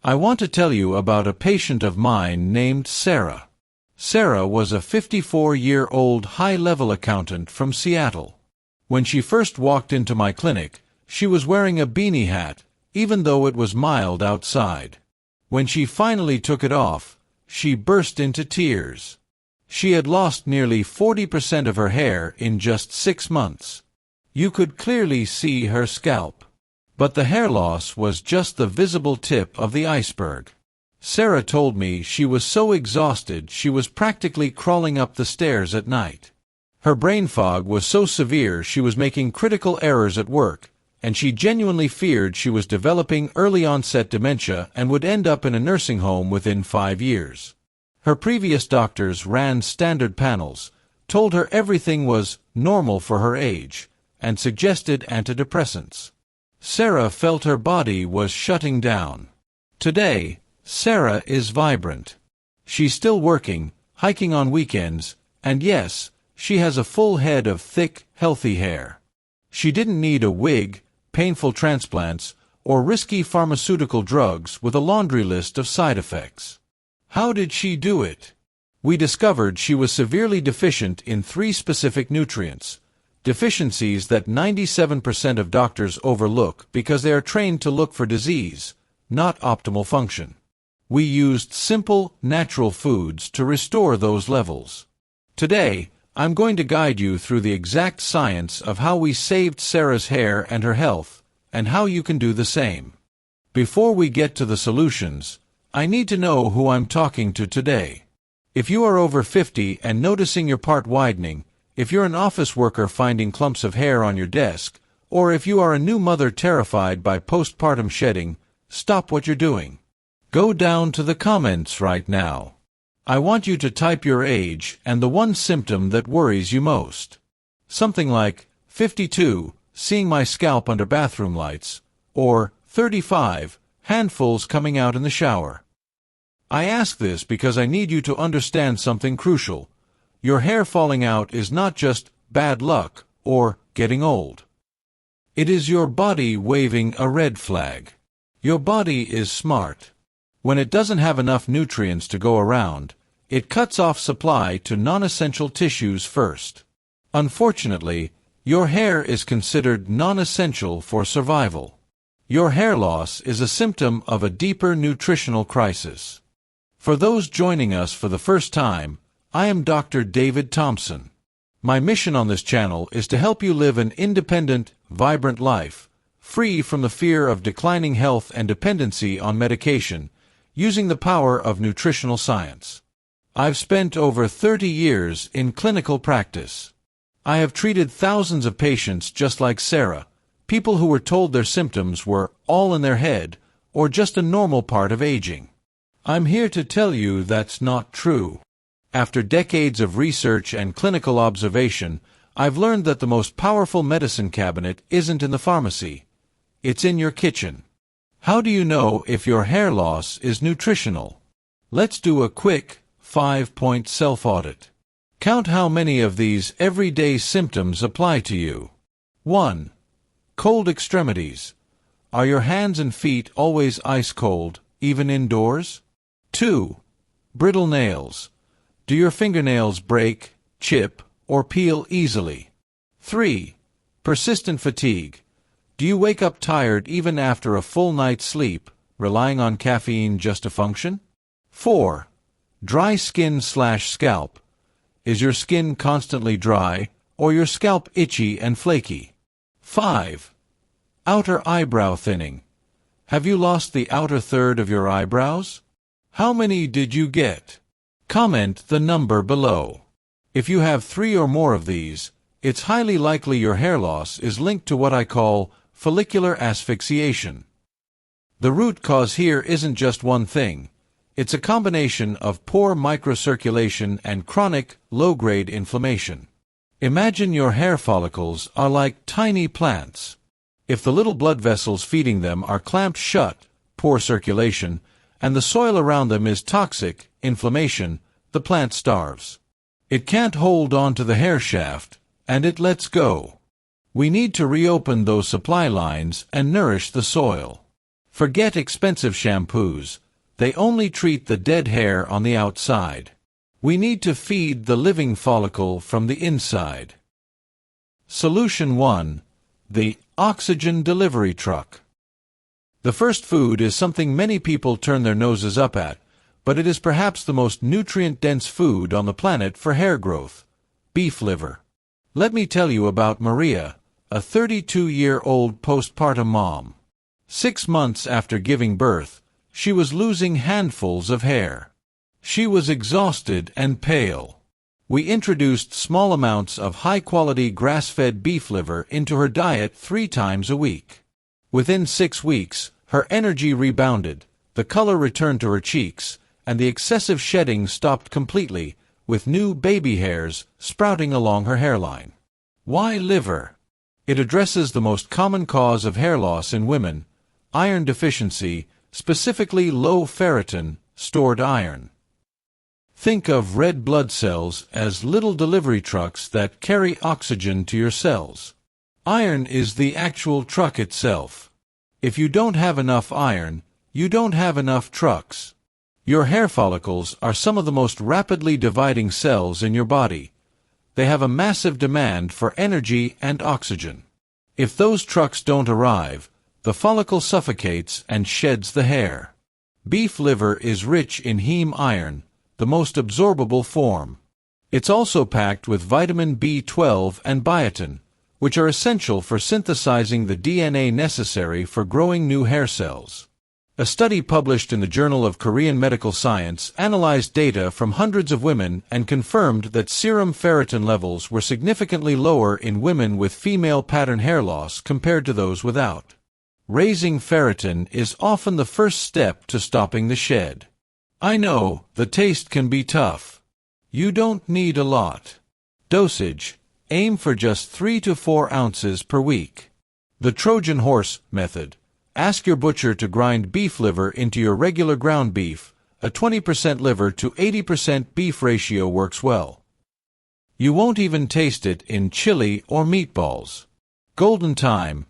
I want to tell you about a patient of mine named Sarah. Sarah was a 54-year-old high-level accountant from Seattle. When she first walked into my clinic, she was wearing a beanie hat, even though it was mild outside. When she finally took it off, she burst into tears. She had lost nearly 40% of her hair in just 6 months. You could clearly see her scalp. But the hair loss was just the visible tip of the iceberg. Sarah told me she was so exhausted she was practically crawling up the stairs at night. Her brain fog was so severe she was making critical errors at work, and she genuinely feared she was developing early-onset dementia and would end up in a nursing home within 5 years. Her previous doctors ran standard panels, told her everything was normal for her age, and suggested antidepressants. Sarah felt her body was shutting down. Today, Sarah is vibrant. She's still working, hiking on weekends, and yes, she has a full head of thick, healthy hair. She didn't need a wig, painful transplants, or risky pharmaceutical drugs with a laundry list of side effects. How did she do it? We discovered she was severely deficient in 3 specific nutrients. Deficiencies that 97% of doctors overlook because they are trained to look for disease, not optimal function. We used simple, natural foods to restore those levels. Today, I'm going to guide you through the exact science of how we saved Sarah's hair and her health, and how you can do the same. Before we get to the solutions, I need to know who I'm talking to today. If you are over 50 and noticing your part widening, if you're an office worker finding clumps of hair on your desk, or if you are a new mother terrified by postpartum shedding, stop what you're doing. Go down to the comments right now. I want you to type your age and the one symptom that worries you most. Something like 52, seeing my scalp under bathroom lights, or 35, handfuls coming out in the shower. I ask this because I need you to understand something crucial. Your hair falling out is not just bad luck or getting old. It is your body waving a red flag. Your body is smart. When it doesn't have enough nutrients to go around, it cuts off supply to non-essential tissues first. Unfortunately, your hair is considered non-essential for survival. Your hair loss is a symptom of a deeper nutritional crisis. For those joining us for the first time, I am Dr. David Thompson. My mission on this channel is to help you live an independent, vibrant life, free from the fear of declining health and dependency on medication, using the power of nutritional science. I've spent over 30 years in clinical practice. I have treated thousands of patients just like Sarah, people who were told their symptoms were all in their head or just a normal part of aging. I'm here to tell you that's not true. After decades of research and clinical observation, I've learned that the most powerful medicine cabinet isn't in the pharmacy. It's in your kitchen. How do you know if your hair loss is nutritional? Let's do a quick 5-point self-audit. Count how many of these everyday symptoms apply to you. 1. Cold extremities. Are your hands and feet always ice cold, even indoors? 2. Brittle nails. Do your fingernails break, chip, or peel easily? 3. Persistent fatigue. Do you wake up tired even after a full night's sleep, relying on caffeine just to function? 4. Dry skin/scalp. Is your skin constantly dry, or your scalp itchy and flaky? 5. Outer eyebrow thinning. Have you lost the outer third of your eyebrows? How many did you get? Comment the number below. If you have 3 or more of these, it's highly likely your hair loss is linked to what I call follicular asphyxiation. The root cause here isn't just one thing. It's a combination of poor microcirculation and chronic, low-grade inflammation. Imagine your hair follicles are like tiny plants. If the little blood vessels feeding them are clamped shut, poor circulation, and the soil around them is toxic, inflammation, the plant starves. It can't hold on to the hair shaft, and it lets go. We need to reopen those supply lines and nourish the soil. Forget expensive shampoos. They only treat the dead hair on the outside. We need to feed the living follicle from the inside. Solution 1. The oxygen delivery truck. The first food is something many people turn their noses up at, but it is perhaps the most nutrient-dense food on the planet for hair growth: beef liver. Let me tell you about Maria, a 32-year-old postpartum mom. 6 months after giving birth, she was losing handfuls of hair. She was exhausted and pale. We introduced small amounts of high-quality grass-fed beef liver into her diet 3 times a week. Within 6 weeks, her energy rebounded, the color returned to her cheeks, and the excessive shedding stopped completely, with new baby hairs sprouting along her hairline. Why liver? It addresses the most common cause of hair loss in women: iron deficiency, specifically low ferritin, stored iron. Think of red blood cells as little delivery trucks that carry oxygen to your cells. Iron is the actual truck itself. If you don't have enough iron, you don't have enough trucks. Your hair follicles are some of the most rapidly dividing cells in your body. They have a massive demand for energy and oxygen. If those trucks don't arrive, the follicle suffocates and sheds the hair. Beef liver is rich in heme iron, the most absorbable form. It's also packed with vitamin B12 and biotin, which are essential for synthesizing the DNA necessary for growing new hair cells. A study published in the Journal of Korean Medical Science analyzed data from hundreds of women and confirmed that serum ferritin levels were significantly lower in women with female pattern hair loss compared to those without. Raising ferritin is often the first step to stopping the shed. I know, the taste can be tough. You don't need a lot. Dosage: aim for just 3 to 4 ounces per week. The Trojan horse method. Ask your butcher to grind beef liver into your regular ground beef. A 20% liver to 80% beef ratio works well. You won't even taste it in chili or meatballs. Golden time.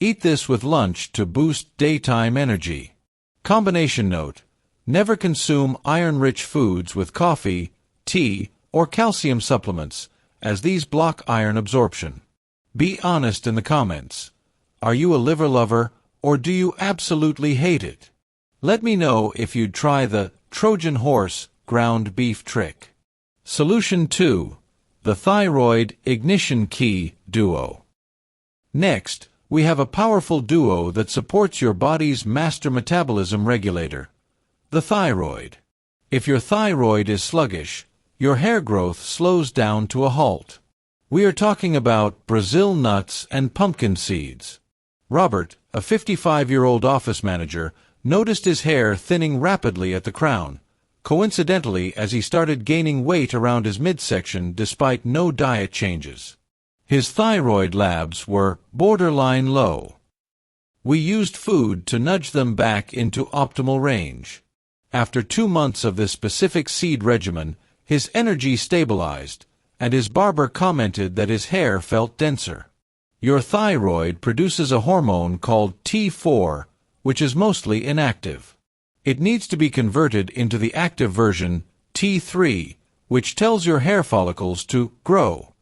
Eat this with lunch to boost daytime energy. Combination note: never consume iron-rich foods with coffee, tea, or calcium supplements, as these block iron absorption. Be honest in the comments. Are you a liver lover, or do you absolutely hate it? Let me know if you'd try the Trojan horse ground beef trick. Solution 2. The Thyroid Ignition Key Duo. Next, we have a powerful duo that supports your body's master metabolism regulator: the thyroid. If your thyroid is sluggish, your hair growth slows down to a halt. We are talking about Brazil nuts and pumpkin seeds. Robert, a 55-year-old office manager, noticed his hair thinning rapidly at the crown, coincidentally as he started gaining weight around his midsection despite no diet changes. His thyroid labs were borderline low. We used food to nudge them back into optimal range. After 2 months of this specific seed regimen, his energy stabilized, and his barber commented that his hair felt denser. Your thyroid produces a hormone called T4, which is mostly inactive. It needs to be converted into the active version, T3, which tells your hair follicles to grow.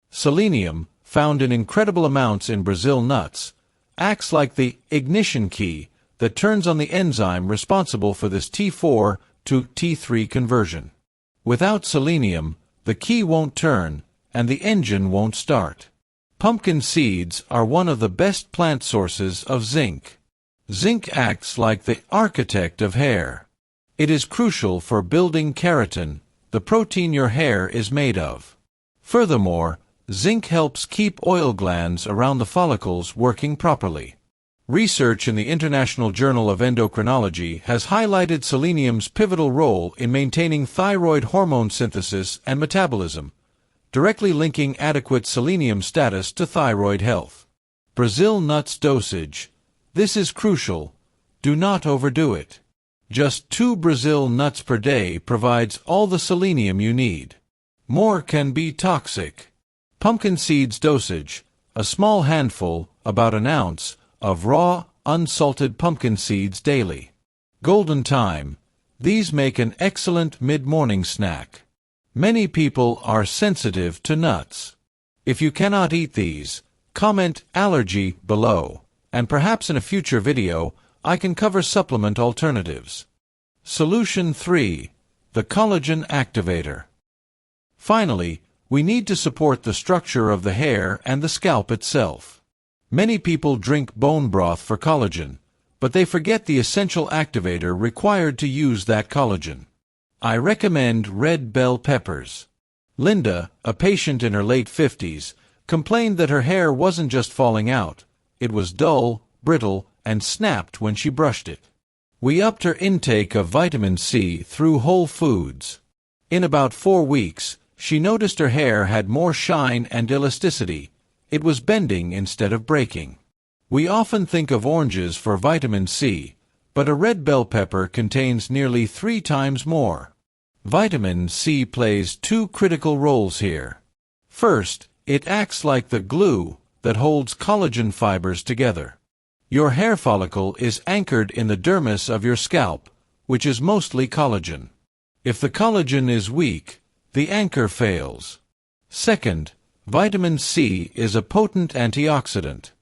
Selenium, found in incredible amounts in Brazil nuts, acts like the ignition key that turns on the enzyme responsible for this T4 to T3 conversion. Without selenium, the key won't turn, and the engine won't start. Pumpkin seeds are one of the best plant sources of zinc. Zinc acts like the architect of hair. It is crucial for building keratin, the protein your hair is made of. Furthermore, zinc helps keep oil glands around the follicles working properly. Research in the International Journal of Endocrinology has highlighted selenium's pivotal role in maintaining thyroid hormone synthesis and metabolism, directly linking adequate selenium status to thyroid health. Brazil nuts dosage. This is crucial. Do not overdo it. Just 2 Brazil nuts per day provides all the selenium you need. More can be toxic. Pumpkin seeds dosage. A small handful, about an ounce, of raw, unsalted pumpkin seeds daily. Golden Time. These make an excellent mid-morning snack. Many people are sensitive to nuts. If you cannot eat these, comment allergy below, and perhaps in a future video, I can cover supplement alternatives. Solution 3. The Collagen Activator. Finally, we need to support the structure of the hair and the scalp itself. Many people drink bone broth for collagen, but they forget the essential activator required to use that collagen. I recommend red bell peppers. Linda, a patient in her late 50s, complained that her hair wasn't just falling out, it was dull, brittle, and snapped when she brushed it. We upped her intake of vitamin C through whole foods. In about 4 weeks, she noticed her hair had more shine and elasticity. It was bending instead of breaking. We often think of oranges for vitamin C, but a red bell pepper contains nearly 3 times more. Vitamin C plays 2 critical roles here. First, it acts like the glue that holds collagen fibers together. Your hair follicle is anchored in the dermis of your scalp, which is mostly collagen. If the collagen is weak, the anchor fails. Second, vitamin C is a potent antioxidant.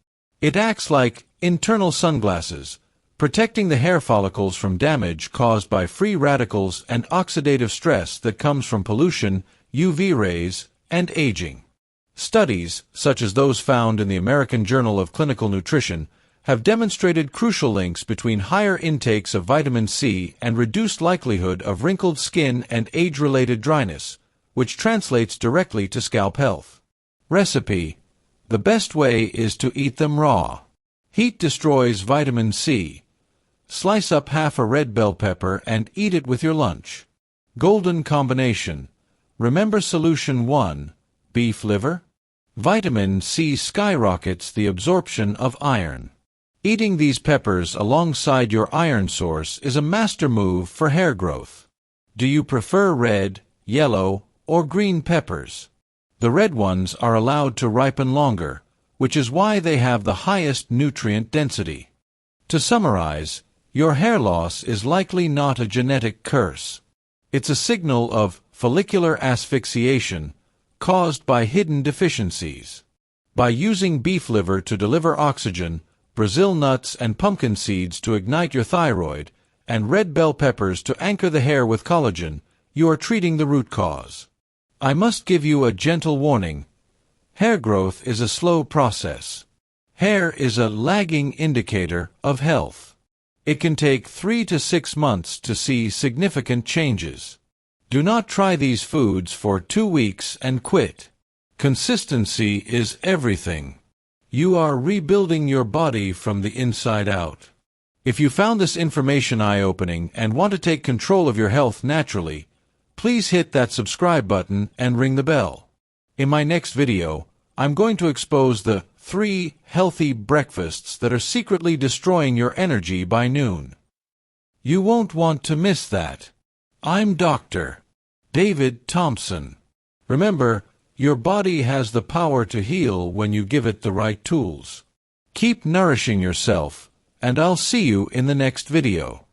It acts like internal sunglasses, protecting the hair follicles from damage caused by free radicals and oxidative stress that comes from pollution, UV rays, and aging. Studies, such as those found in the American Journal of Clinical Nutrition, have demonstrated crucial links between higher intakes of vitamin C and reduced likelihood of wrinkled skin and age-related dryness, which translates directly to scalp health. Recipe: the best way is to eat them raw. Heat destroys vitamin C. Slice up half a red bell pepper and eat it with your lunch. Golden combination. Remember Solution 1, beef liver? Vitamin C skyrockets the absorption of iron. Eating these peppers alongside your iron source is a master move for hair growth. Do you prefer red, yellow, or green peppers? The red ones are allowed to ripen longer, which is why they have the highest nutrient density. To summarize, your hair loss is likely not a genetic curse. It's a signal of follicular asphyxiation caused by hidden deficiencies. By using beef liver to deliver oxygen, Brazil nuts and pumpkin seeds to ignite your thyroid, and red bell peppers to anchor the hair with collagen, you are treating the root cause. I must give you a gentle warning. Hair growth is a slow process. Hair is a lagging indicator of health. It can take 3 to 6 months to see significant changes. Do not try these foods for 2 weeks and quit. Consistency is everything. You are rebuilding your body from the inside out. If you found this information eye-opening and want to take control of your health naturally, please hit that subscribe button and ring the bell. In my next video, I'm going to expose the 3 healthy breakfasts that are secretly destroying your energy by noon. You won't want to miss that. I'm Dr. David Thompson. Remember, your body has the power to heal when you give it the right tools. Keep nourishing yourself, and I'll see you in the next video.